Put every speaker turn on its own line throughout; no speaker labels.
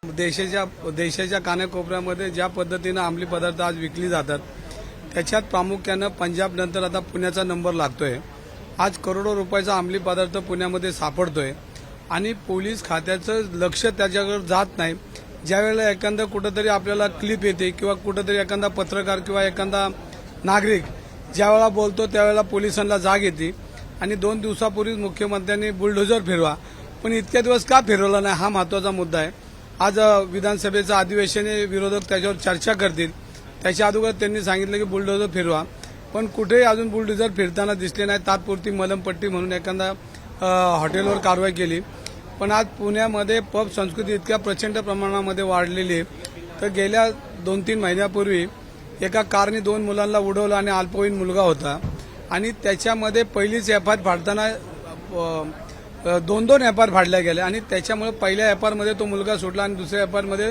देशाच्या कानाकोपऱ्यामध्ये ज्या पद्धतीने अंमली पदार्थ आज विकली जातात त्याच्यात प्रामुख्याने पंजाब नंतर आता पुण्याचा नंबर लागतोय। आज करोडो रुपयाचा अंमली पदार्थ पुण्यामध्ये सापडतोय आणि पोलीस खात्याचं लक्ष त्याच्याकडे जात नाही। ज्यावेळेला एखादा कुठेतरी आपल्याला क्लिप येते किंवा कुठेतरी एखादा पत्रकार किंवा एखादा नागरिक ज्यावेळेला बोलतो त्यावेळेला पोलिसांना जाग येते आणि 2 दिवसापूर्वी मुख्यमंत्र्यांनी बुलडोझर फिरवा, पण इतक्या दिवस का फिरवला नाही हा महत्त्वाचा मुद्दा आहे। आज विधानसभेचं अधिवेशन विरोधक त्याच्यावर चर्चा करतील, त्याच्या अगोदर त्यांनी सांगितलं की बुलडोझर फिरवा, पण कुठेही अजून बुलडोझर फिरताना दिसले नाही। तात्पुरती मलमपट्टी म्हणून एखादा हॉटेलवर कारवाई केली, पण आज पुण्यामध्ये पब संस्कृती इतक्या प्रचंड प्रमाणामध्ये वाढलेली आहे तर गेल्या 2-3 महिन्यापूर्वी एका कारने 2 मुलांना उडवलं आणि अल्पवयीन मुलगा होता आणि त्याच्यामध्ये पहिलीच एफआयआर फाडताना 2 एफआयआर फाडल्या गेल्या आणि त्याच्यामुळे पहिल्या एफआयआरमध्ये तो मुलगा सुटला आणि दुसऱ्या एफआयआरमध्ये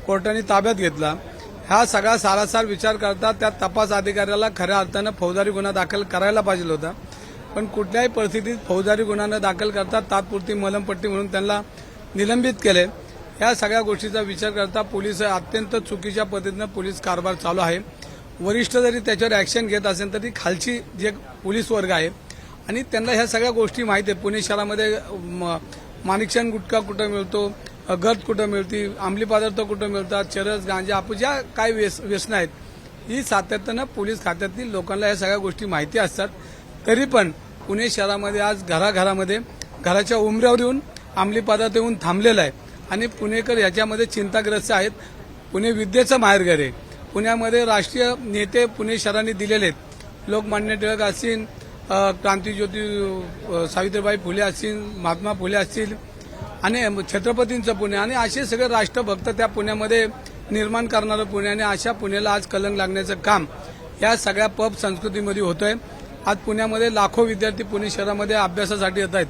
कोर्टाने ताब्यात घेतला। हा सगळा सारासार विचार करता त्या तपास अधिकाऱ्याला खऱ्या अर्थानं फौजदारी गुन्हा दाखल करायला पाहिजे होता, पण कुठल्याही परिस्थितीत फौजदारी गुन्हा न दाखल करता तात्पुरती मलमपट्टी म्हणून त्यांना निलंबित केले। या सगळ्या गोष्टीचा विचार करता पोलीस अत्यंत चुकीच्या पद्धतीनं पोलीस कारभार चालू आहे। वरिष्ठ जरी त्याच्यावर ऍक्शन घेत असेल तरी खालची जे पोलीस वर्ग आहे आणि त्यांना ह्या सगळ्या गोष्टी माहिती आहे। पुणे शहरामध्ये माणिकचंद गुटखा कुठं मिळतो, गर्द कुठं मिळते, अंमली पदार्थ कुठं मिळतात, चरस गांजा आपण ज्या काय व्यसनं आहेत ही सातत्यानं पोलीस खात्यातील लोकांना ह्या सगळ्या गोष्टी माहिती असतात। तरी पण पुणे शहरामध्ये आज घराघरामध्ये घराच्या उंबऱ्यावर येऊन अंमली पदार्थ येऊन थांबलेला आहे आणि पुणेकर याच्यामध्ये चिंताग्रस्त आहेत। पुणे विद्येचं माहेरघर आहे। पुण्यामध्ये राष्ट्रीय नेते पुणे शहराने दिलेले आहेत, लोकमान्य टिळक असतील, क्रांतिज्योती सावित्रीबाई फुले असतील, महात्मा फुले असतील आणि छत्रपतींचं पुणे आणि असे सगळे राष्ट्रभक्त त्या पुण्यामध्ये निर्माण करणारं पुणे आणि अशा पुण्याला आज कलंक लागण्याचं काम या सगळ्या पब संस्कृतीमध्ये होतंय। आज पुण्यामध्ये लाखो विद्यार्थी पुणे शहरामध्ये अभ्यासासाठी येत आहेत,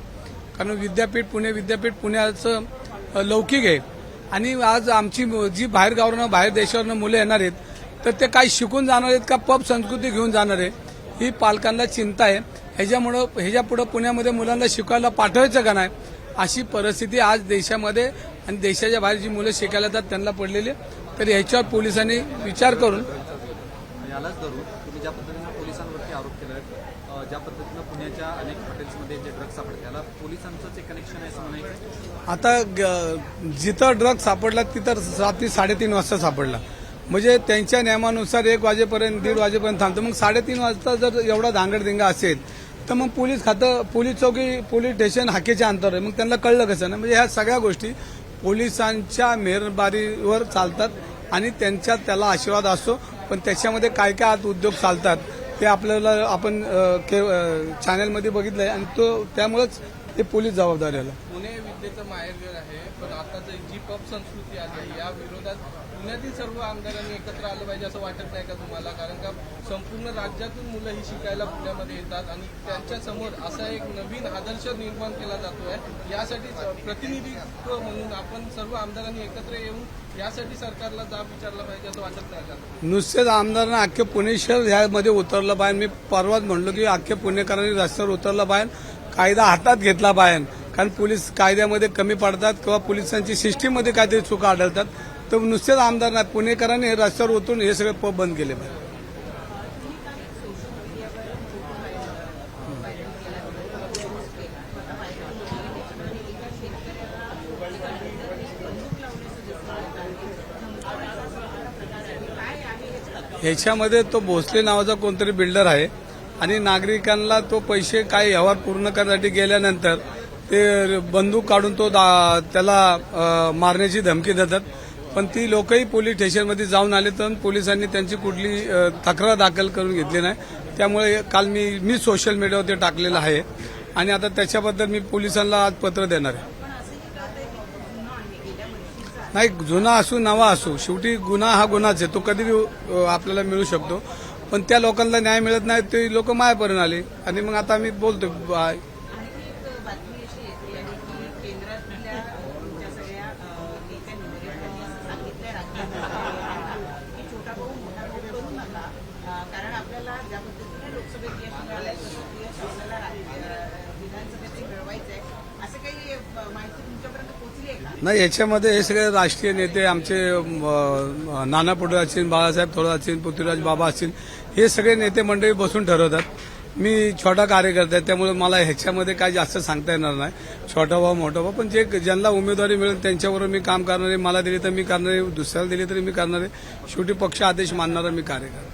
कारण पुणे विद्यापीठ पुण्याचं लौकिक आहे आणि आज आमची जी बाहेर देशावरनं मुलं येणार आहेत तर ते काय शिकून जाणार आहेत का पब संस्कृती घेऊन जाणार आहे ही पालकांना चिंता आहे। ह्याच्यापुढे पुण्यामध्ये मुलांना शिकायला पाठवायचं का नाही अशी परिस्थिती आज देशामध्ये आणि देशाच्या बाहेर जी मुलं शिकायला येतात त्यांना पडलेली, तर ह्याच्यावर पोलिसांनी विचार करून
यालाच धरून तुम्ही ज्या पद्धतीनं पोलिसांवरती आरोप केला, ज्या पद्धतीनं पुण्याच्या अनेक हॉटेल्समध्ये जे ड्रग्ज सापडले त्याला पोलिसांचंच एक कनेक्शन आहे असं म्हणायचं।
आता जिथं ड्रग्ज सापडला तिथं रात्री 3:30 वाजता सापडला, म्हणजे त्यांच्या नियमानुसार 1 वाजेपर्यंत 1:30 वाजेपर्यंत थांबतो। मग 3:30 वाजता जर एवढा धांगडधिंगा असेल तर मग पोलीस खातं, पोलीस चौकी, पोलीस स्टेशन हाकेच्या अंतर आहे, मग त्यांना कळलं कसं ना। म्हणजे ह्या सगळ्या गोष्टी पोलिसांच्या मेहरबारीवर चालतात आणि त्याला आशीर्वाद असतो, पण त्याच्यामध्ये काय काय आज उद्योग चालतात ते आपल्याला आपण चॅनलमध्ये बघितलंय आणि त्यामुळेच ते पोलीस जबाबदारी आला।
पुणे विद्येचं माहेरघर आहे, पण आता जी पब संस्कृती आहे या विरोधात पुण्यातील सर्व आमदारांनी एकत्र आलं पाहिजे असं वाटत नाही का तुम्हाला? कारण का संपूर्ण राज्यातून मुलं ही शिकायला पुण्यामध्ये येतात आणि त्यांच्या समोर असा एक नवीन आदर्श निर्माण केला जातोय। यासाठी प्रतिनिधित्व म्हणून आपण सर्व आमदारांनी एकत्र येऊन यासाठी सरकारला जाब विचारला पाहिजे असं वाटत नाही का?
नुसतेच आमदारांना अख्खे पुणे शहर ह्यामध्ये उतरलं पाहिजे। मी परवाच म्हणलो की अख्खे पुणेकरांनी रस्त्यावर उतरलं पाहिजे, कायदा हातात घेतला पाहिजे, कारण पोलीस कायद्यामध्ये कमी पडतात किंवा पोलिसांची सिस्टीममध्ये काहीतरी चुका आढळतात, तर नुसतेच आमदार नाही पुणेकरांनी रस्त्यावर उतरून हे सगळे पब बंद केले पाहिजे। ह्याच्यामध्ये तो भोसले नावाचा कोणतरी बिल्डर आहे आणि नागरिकांना तो पैसे काही व्यवहार पूर्ण करण्यासाठी गेल्यानंतर ते बंदूक काढून त्याला मारण्याची धमकी देतात, पण ती लोकही पोलीस स्टेशनमध्ये जाऊन आले तर पोलिसांनी त्यांची कुठली तक्रार दाखल करून घेतली नाही। त्यामुळे काल मी सोशल मीडियावर ते टाकलेलं आहे आणि आता त्याच्याबद्दल मी पोलिसांना आज पत्र देणार आहे। नाही, जुना असू नवा असू, शेवटी गुन्हा हा गुन्हाच आहे, तो कधी आपल्याला मिळू शकतो, पण त्या लोकांना न्याय मिळत नाही ते लोक मायापर्यंत आले आणि मग आता आम्ही बोलतो
कारण आपल्याला ज्या पद्धतीने लोकसभेत यश मिळालंय तसं आपल्याला विधानसभेतही मिळवायचं आहे, असं काही माहिती तुमच्यापर्यंत पोहोचली आहे का?
नाही, याच्यामध्ये हे सगळे राष्ट्रीय नेते आमचे नाना पटोले असतील, बाळासाहेब थोरात असतील, पृथ्वीराज बाबा असतील, हे सगळे नेते मंडळी बसून ठरवतात. मी छोटा कार्यकर्ता आहे, त्यामुळे मला ह्याच्यामध्ये काही जास्त सांगता येणार नाही. छोटा भाऊ मोठा भाऊ, पण जे ज्यांना उमेदवारी मिळेल त्यांच्याबरोबर मी काम करणार आहे. मला दिली तर मी करणार आहे, दुसऱ्याला दिली तरी मी करणार आहे. शेवटी पक्ष आदेश मानणारा मी कार्यकर्ता.